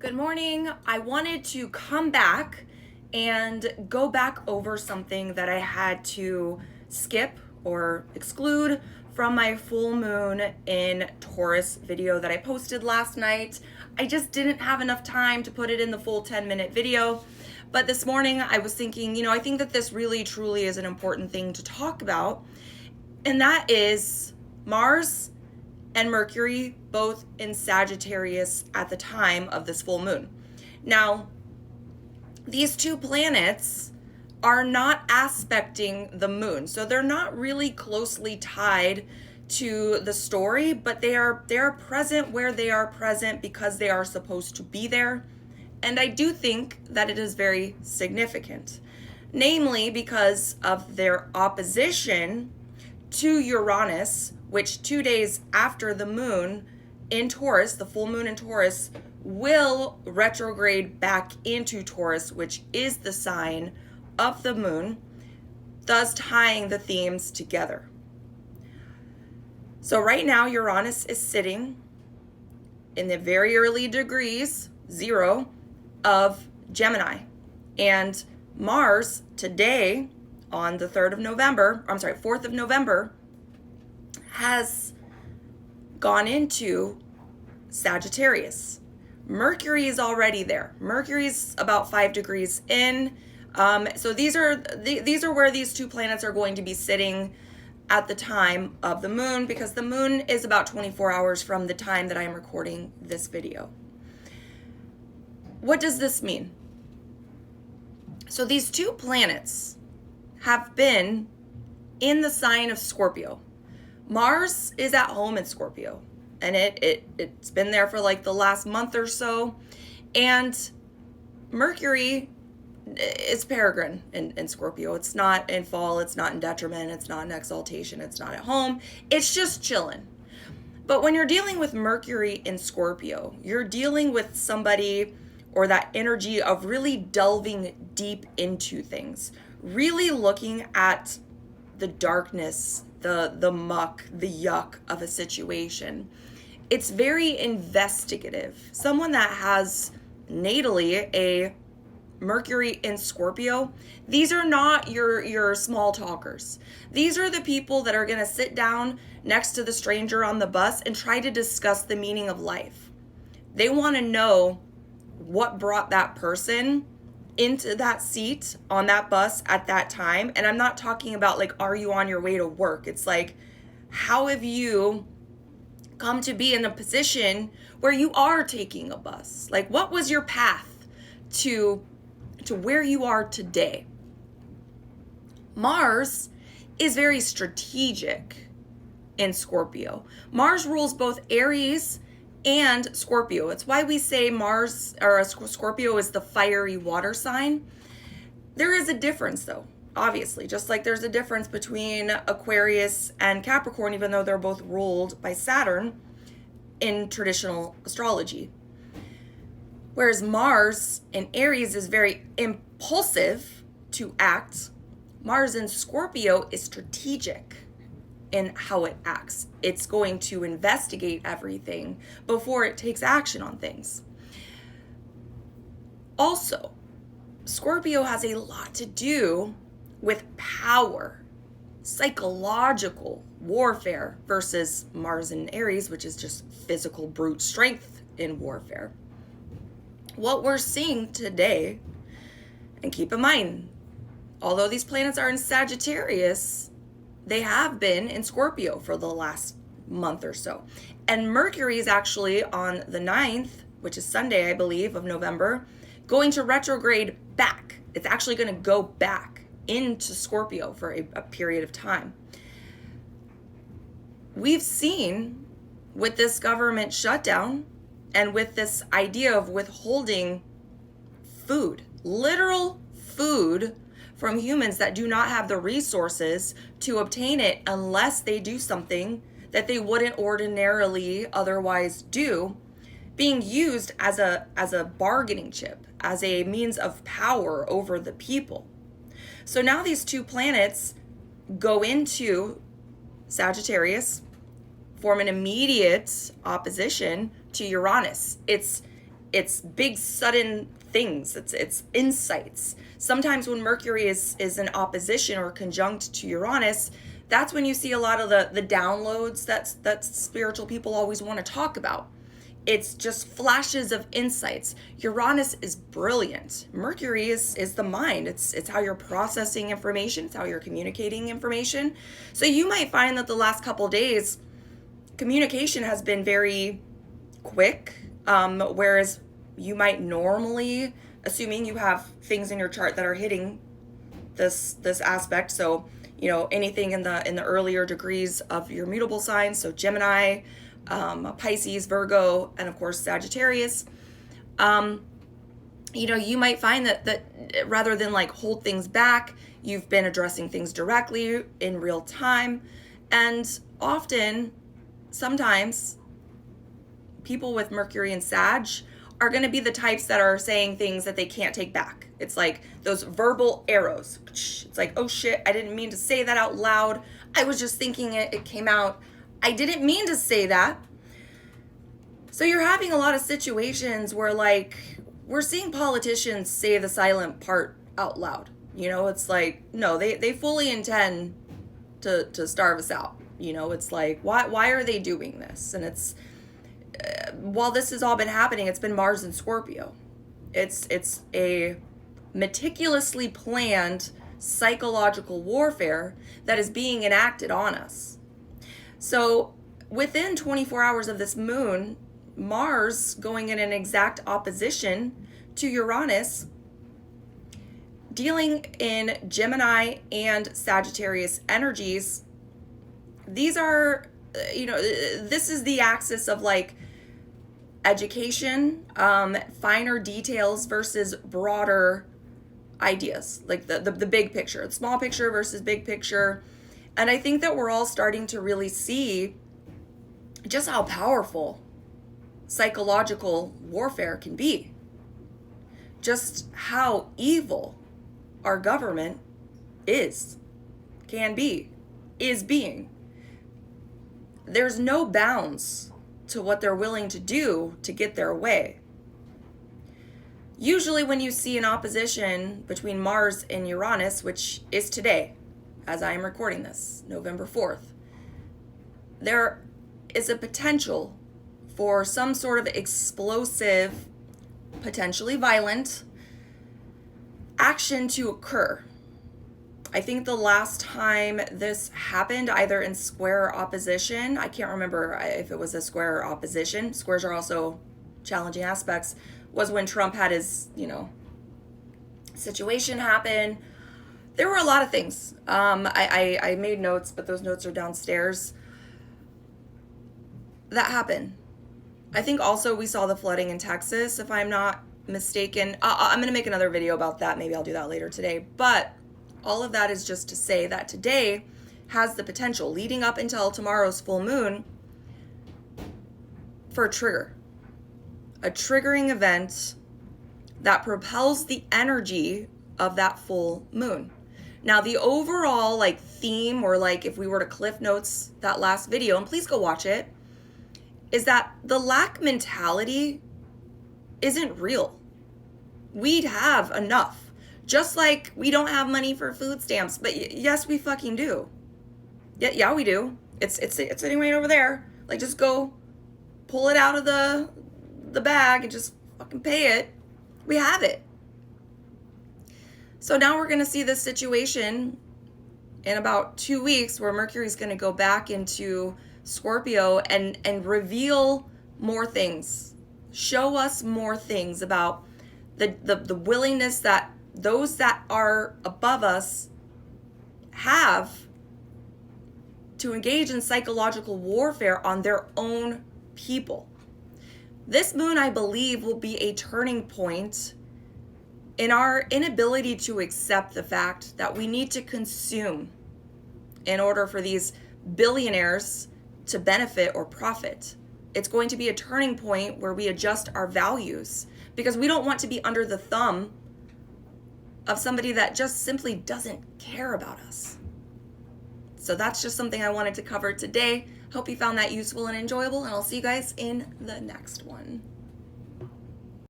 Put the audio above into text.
Good morning. I wanted to come back and go back over something that I had to skip or exclude from my full moon in Taurus video that I posted last night. I just didn't have enough time to put it in the full 10-minute video. But this morning I was thinking, I think that this really truly is an important thing to talk about. And that is Mars and Mercury, both in Sagittarius at the time of this full moon. Now, these two planets are not aspecting the moon, so they're not really closely tied to the story, but they are present where they are present because they are supposed to be there. And I do think that it is very significant, namely because of their opposition to Uranus, which 2 days after the moon in Taurus, the full moon in Taurus, will retrograde back into Taurus, which is the sign of the moon, thus tying the themes together. So right now, Uranus is sitting in the very early degrees, 0, of Gemini. And Mars today, on the 4th of November, has gone into Sagittarius. Mercury is already there. Mercury's about 5 degrees in. So these are where these two planets are going to be sitting at the time of the moon, because the moon is about 24 hours from the time that I'm recording this video. What does this mean? So these two planets have been in the sign of Scorpio. Mars is at home in Scorpio, and it's been there for like the last month or so. And Mercury is peregrine in Scorpio. It's not in fall, it's not in detriment, it's not in exaltation, it's not at home. It's just chilling. But when you're dealing with Mercury in Scorpio, you're dealing with somebody or that energy of really delving deep into things, really looking at the darkness, the muck, the yuck of a situation. It's very investigative. Someone that has natally a Mercury in Scorpio, these are not your small talkers. These are the people that are going to sit down next to the stranger on the bus and try to discuss the meaning of life. They want to know what brought that person into that seat on that bus at that time. And I'm not talking about like, are you on your way to work? It's like, how have you come to be in a position where you are taking a bus? Like, what was your path to where you are today? Mars is very strategic in Scorpio. Mars rules both Aries and Scorpio. It's why we say Scorpio is the fiery water sign. There is a difference though, obviously, just like there's a difference between Aquarius and Capricorn, even though they're both ruled by Saturn in traditional astrology. Whereas Mars in Aries is very impulsive to act, Mars in Scorpio is strategic in how it acts. It's going to investigate everything before it takes action on things. Also, Scorpio has a lot to do with power, psychological warfare, versus Mars in Aries, which is just physical brute strength in warfare. What we're seeing today, and keep in mind, although these planets are in Sagittarius, they have been in Scorpio for the last month or so. And Mercury is actually on the 9th, which is Sunday, I believe, of November, going to retrograde back. It's actually going to go back into Scorpio for a period of time. We've seen with this government shutdown and with this idea of withholding food, literal food, from humans that do not have the resources to obtain it unless they do something that they wouldn't ordinarily otherwise do, being used as a bargaining chip, as a means of power over the people. So now these two planets go into Sagittarius, form an immediate opposition to Uranus. It's it's big sudden things. It's insights. Sometimes when Mercury is in opposition or conjunct to Uranus, that's when you see a lot of the downloads that spiritual people always want to talk about. It's just flashes of insights. Uranus is brilliant. Mercury is the mind. It's how you're processing information. It's how you're communicating information. So you might find that the last couple days, communication has been very quick, whereas you might normally, assuming you have things in your chart that are hitting this aspect. So, you know, anything in the earlier degrees of your mutable signs. So Gemini, Pisces, Virgo, and of course Sagittarius. You know, you might find that rather than like hold things back, you've been addressing things directly in real time. And often, sometimes, people with Mercury and Sag are going to be the types that are saying things that they can't take back. It's like those verbal arrows. It's like, oh shit, I didn't mean to say that out loud. I was just thinking it came out. I didn't mean to say that. So you're having a lot of situations where, like, we're seeing politicians say the silent part out loud. You know, it's like, no, they fully intend to starve us out. You know, it's like, why are they doing this? And it's, while this has all been happening, it's been Mars and Scorpio. It's a meticulously planned psychological warfare that is being enacted on us. So within 24 hours of this moon, Mars going in an exact opposition to Uranus, dealing in Gemini and Sagittarius energies, these are, you know, this is the axis of like education, finer details versus broader ideas, like the big picture, the small picture versus big picture. And I think that we're all starting to really see just how powerful psychological warfare can be. Just how evil our government can be, is being. There's no bounds to what they're willing to do to get their way. Usually when you see an opposition between Mars and Uranus, which is today, as I am recording this, November 4th, there is a potential for some sort of explosive, potentially violent action to occur. I think the last time this happened, either in square or opposition, I can't remember if it was a square or opposition. Squares are also challenging aspects, was when Trump had his, you know, situation happen. There were a lot of things. I made notes, but those notes are downstairs. That happened. I think also we saw the flooding in Texas, if I'm not mistaken. I'm going to make another video about that. Maybe I'll do that later today. But all of that is just to say that today has the potential, leading up until tomorrow's full moon, for a trigger. A triggering event that propels the energy of that full moon. Now, the overall like theme, or like if we were to cliff notes that last video, and please go watch it, is that the lack mentality isn't real. We'd have enough. Just like we don't have money for food stamps, but yes, we fucking do. Yeah, we do. It's sitting right over there. Like, just go pull it out of the bag and just fucking pay it. We have it. So now we're going to see this situation in about 2 weeks where Mercury's going to go back into Scorpio and reveal more things. Show us more things about the willingness that those that are above us have to engage in psychological warfare on their own people. This moon, I believe, will be a turning point in our inability to accept the fact that we need to consume in order for these billionaires to benefit or profit. It's going to be a turning point where we adjust our values because we don't want to be under the thumb of somebody that just simply doesn't care about us. So that's just something I wanted to cover today. Hope you found that useful and enjoyable, and I'll see you guys in the next one.